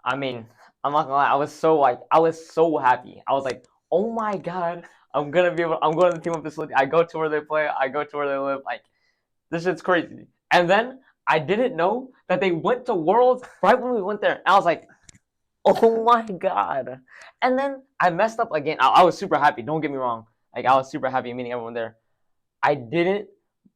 I mean, I'm not gonna lie. I was so happy. I was like, oh my god, I'm gonna be able. I'm going to the team of facility. I go to where they play. I go to where they live. Like this shit's crazy. And then I didn't know that they went to Worlds right when we went there. And I was like, oh my god. And then I messed up again. I was super happy. Don't get me wrong. Like I was super happy meeting everyone there. I didn't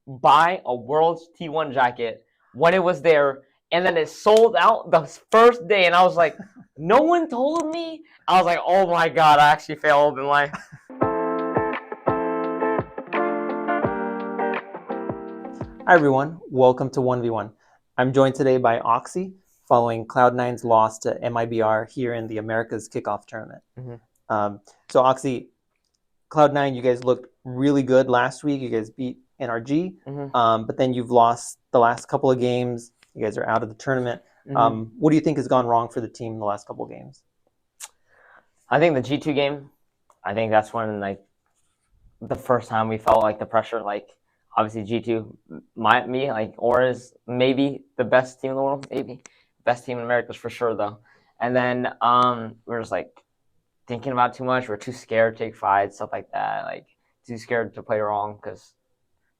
buy a Worlds T1 jacket when it was there, and then it sold out the first day, and I was like, no one told me. I was like, oh my god, I actually failed in life. Hi everyone, welcome to 1v1. I'm joined today by OXY following Cloud9's loss to MIBR here in the Americas Kickoff tournament. So OXY, Cloud9, you guys looked really good last week. You guys beat NRG, but then you've lost the last couple of games. You guys are out of the tournament. What do you think has gone wrong for the team in the last couple of games? I think the G2 game, I think that's when like the first time we felt like the pressure. Like obviously G2, like Aura is maybe the best team in the world, maybe best team in Americas for sure though. And then we're just like thinking about it too much. We're too scared to take fights, stuff like that. Like too scared to play wrong because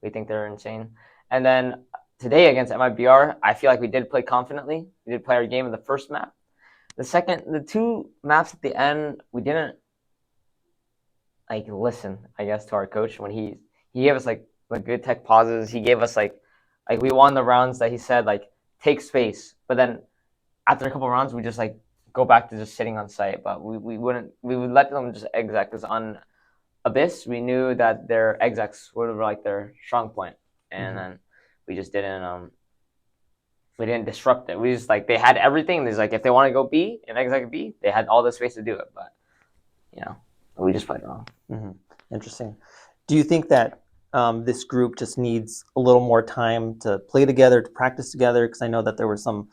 we think they're insane. And then today against MIBR, I feel like we did play confidently. We did play our game in the first map. The two maps at the end, we didn't like listen, I guess, to our coach when he gave us like good tech pauses. He gave us like we won the rounds that he said like take space, but then after a couple of rounds we just like go back to just sitting on site. But we would let them just exec because on Abyss we knew that their execs were like their strong point, and then we just didn't disrupt it. We just like they had everything. There's like if they want to go B and exec B, they had all the space to do it, but we just played wrong. Interesting. Do you think that this group just needs a little more time to play together, to practice together? Because I know that there were some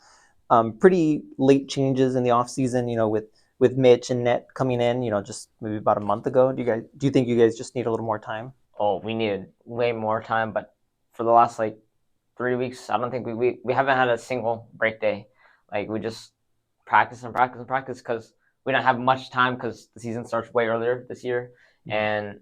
pretty late changes in the off season. With Mitch and Net coming in. Just maybe about a month ago. Do you think you guys just need a little more time? Oh, we needed way more time, but for the last like 3 weeks, I don't think we haven't had a single break day. Like we just practice and practice and practice because we don't have much time because the season starts way earlier this year, and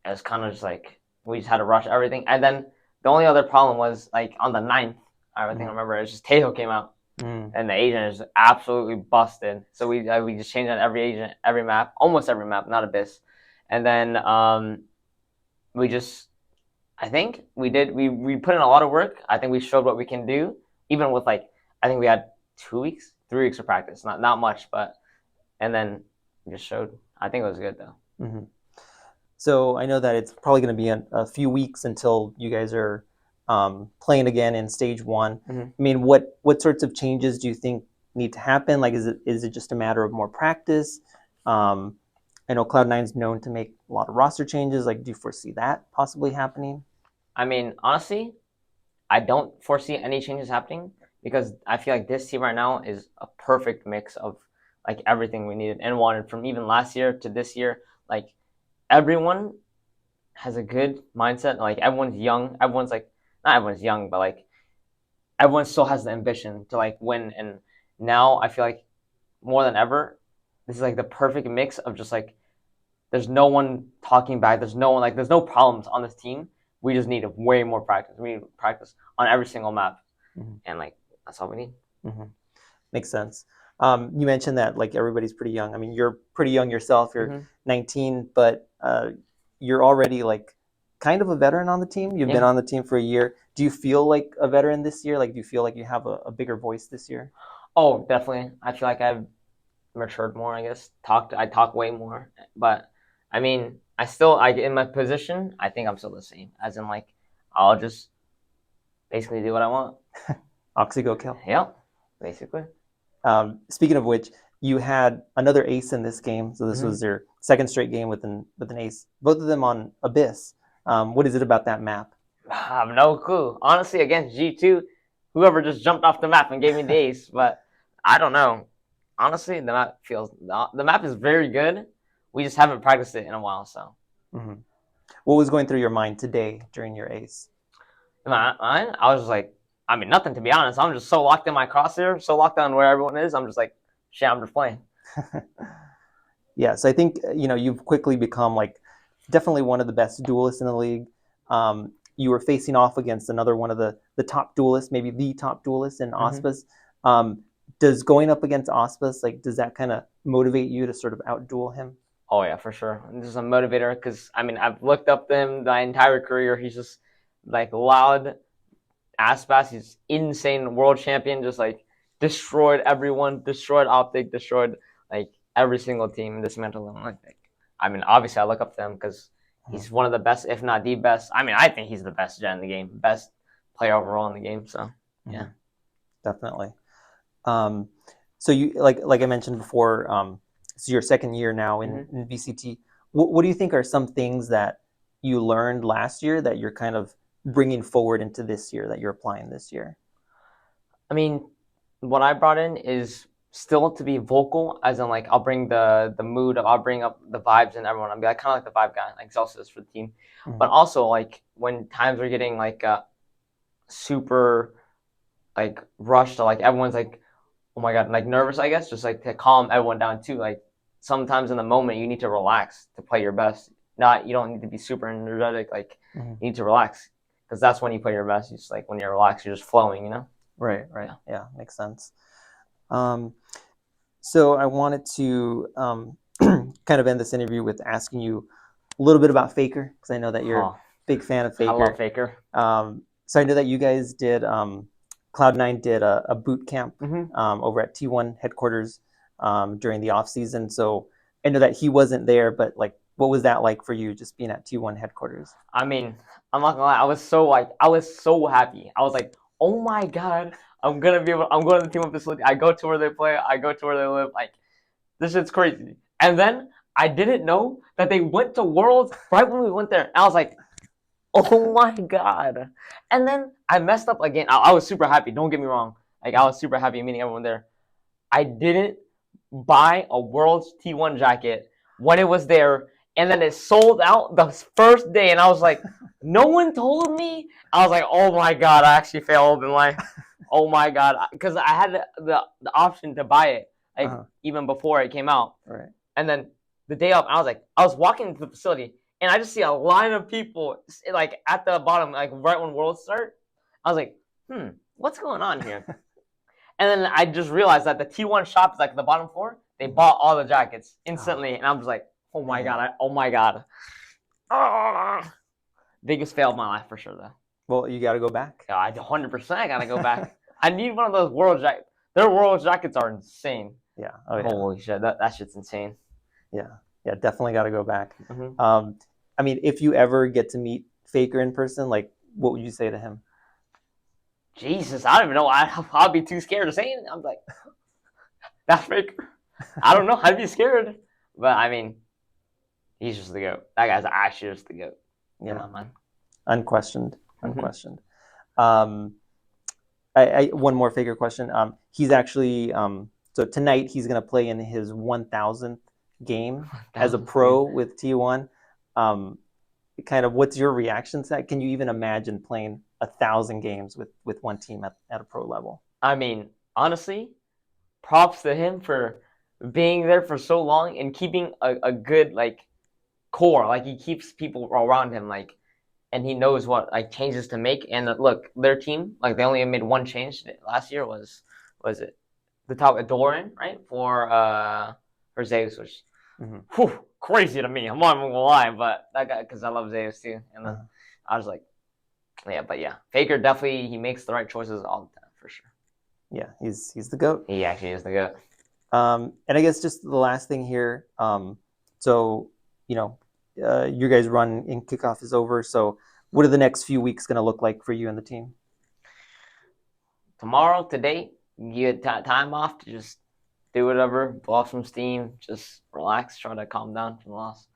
it was kind of just like we just had to rush everything. And then the only other problem was like on the 9th, I think I remember, it's just Tejo came out, and the agent is absolutely busted. So we just changed on every agent, every map, almost every map, not Abyss. And then we just, I think we put in a lot of work. I think we showed what we can do, even with like, I think we had 2 weeks, 3 weeks of practice, not much, but, and then we just showed. I think it was good though. So I know that it's probably going to be a few weeks until you guys are playing again in stage 1. I mean, what sorts of changes do you think need to happen? Like, is it just a matter of more practice? I know Cloud9's known to make a lot of roster changes. Like, do you foresee that possibly happening? I mean, honestly, I don't foresee any changes happening because I feel like this team right now is a perfect mix of like everything we needed and wanted from even last year to this year. Like everyone has a good mindset. Like everyone's young. Everyone's like, not everyone's young, but like everyone still has the ambition to like win. And now I feel like more than ever, this is like the perfect mix of just like there's no one talking back. There's no one like there's no problems on this team. We just need way more practice. We need practice on every single map, and like that's all we need. Makes sense. You mentioned that like everybody's pretty young. I mean, you're pretty young yourself. You're 19, but you're already like kind of a veteran on the team. You've been on the team for a year. Do you feel like a veteran this year? Like, do you feel like you have a bigger voice this year? Oh, definitely. I feel like I've matured more. I guess I talk way more, but I mean, in my position, I think I'm still the same. As in, like, I'll just basically do what I want. OXY go kill. Yeah, basically. Speaking of which, you had another ace in this game. So this was your second straight game with an ace. Both of them on Abyss. What is it about that map? I have no clue. Honestly, against G2, whoever just jumped off the map and gave me the ace, but I don't know. Honestly, the map is very good. We just haven't practiced it in a while, so. What was going through your mind today during your ace? I was just like, I mean, nothing to be honest. I'm just so locked in my crosshair, so locked on where everyone is. I'm just like, shit, I'm just playing. Yeah, so I think you've quickly become like definitely one of the best duelists in the league. You were facing off against another one of the top duelists, maybe the top duelist in aspas. Does going up against aspas, like, does that kind of motivate you to sort of outduel him? Oh yeah, for sure. And this is a motivator because I mean I've looked up to him my entire career. He's just like loud aspas. He's insane world champion. Just like destroyed everyone, destroyed Optic, destroyed like every single team, dismantled them. Like, I mean, obviously I look up to him because he's one of the best, if not the best. I mean, I think he's the best gen in the game, best player overall in the game. So yeah, Definitely. So you like I mentioned before, it's your second year now in VCT. What do you think are some things that you learned last year that you're kind of bringing forward into this year that you're applying this year? I mean, what I brought in is still to be vocal, as in like I'll bring the mood, I'll bring up the vibes and everyone. I'll be like kind of like the vibe guy, like Celsius for the team. But also like when times are getting like super like rushed, like everyone's like, oh my god, like nervous, I guess, just like to calm everyone down too. Like sometimes in the moment you need to relax to play your best. You don't need to be super energetic. Like you need to relax because that's when you play your best. You just like when you're relaxed, you're just flowing, you know. Right. Yeah, makes sense. So I wanted to kind of end this interview with asking you a little bit about Faker, because I know that you're a big fan of Faker. I love Faker. So I know that you guys did, Cloud9 did a boot camp over at T1 headquarters during the off season. So I know that he wasn't there, but like, what was that like for you, just being at T1 headquarters? I mean, I'm not gonna lie, I was so happy. I was like, oh my god, I'm going to the T1 facility. I go to where they play. I go to where they live. Like, this shit's crazy. And then I didn't know that they went to Worlds right when we went there. And I was like, oh my god. And then I messed up again. I was super happy. Don't get me wrong. Like, I was super happy meeting everyone there. I didn't buy a Worlds T1 jacket when it was there. And then it sold out the first day. And I was like, no one told me? I was like, oh my god, I actually failed in life. Oh my god. Because I had the option to buy it, like, even before it came out. Right. And then the day of, I was walking into the facility, and I just see a line of people, like, at the bottom, like, right when Worlds start. I was like, what's going on here? And then I just realized that the T1 shop is, like, the bottom floor. They bought all the jackets instantly. And I'm just like, oh my god. Biggest fail of my life for sure, though. Well, you got to go back. Yeah, I 100% got to go back. I need one of those World jackets. Their World jackets are insane. Yeah. Holy shit, that shit's insane. Yeah, definitely got to go back. I mean, if you ever get to meet Faker in person, like, what would you say to him? Jesus, I don't even know. I'll be too scared to say it. I'm like, that's Faker. I don't know. I'd be scared. But, I mean, he's just the GOAT. That guy's actually just the GOAT. Yeah, man. Unquestioned. I one more Faker question. He's actually, so tonight he's going to play in his 1,000th game as a pro with T1. Kind of, what's your reaction to that? Can you even imagine playing 1,000 games with one team at a pro level? I mean, honestly, props to him for being there for so long and keeping a good, like, core. Like, he keeps people around him, like, and he knows what, like, changes to make. And look, their team, like, they only made one change last year. Was it the top Doran, right, for Zeus, which crazy to me. I'm not even gonna lie, but that guy, because I love Zeus too. And then I was like, yeah, Faker definitely, he makes the right choices all the time for sure. Yeah, he's the GOAT. He actually is the GOAT. And I guess just the last thing here. So your guys' run in kickoff is over. So what are the next few weeks going to look like for you and the team? Today, you get time off to just do whatever, blow off some steam, just relax, try to calm down from the loss.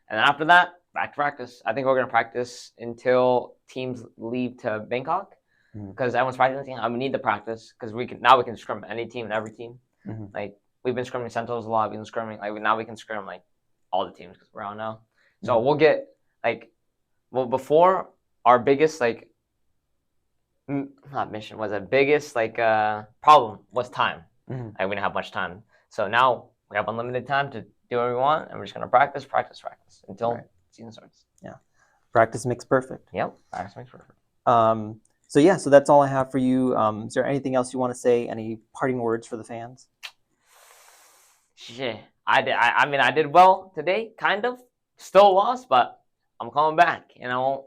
And then after that, back to practice. I think we're going to practice until teams leave to Bangkok, because everyone's practicing. I need to practice because we can scrim any team and every team. Like, we've been scrimming Santos a lot. We've been scrimming, like, now we can scrim, like, all the teams because we're out now. So we'll get, like, before, our biggest, like, not mission, was the biggest, like, problem was time. Like, we didn't have much time. So now we have unlimited time to do what we want, and we're just gonna practice until season starts. Yeah, practice makes perfect. Yep, practice makes perfect. So yeah, so that's all I have for you. Is there anything else you want to say? Any parting words for the fans? Shit, I mean, I did well today, kind of. Still lost, but I'm coming back, and I won't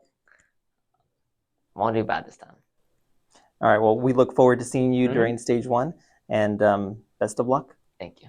do bad this time. All right. Well, we look forward to seeing you during stage 1, and best of luck. Thank you.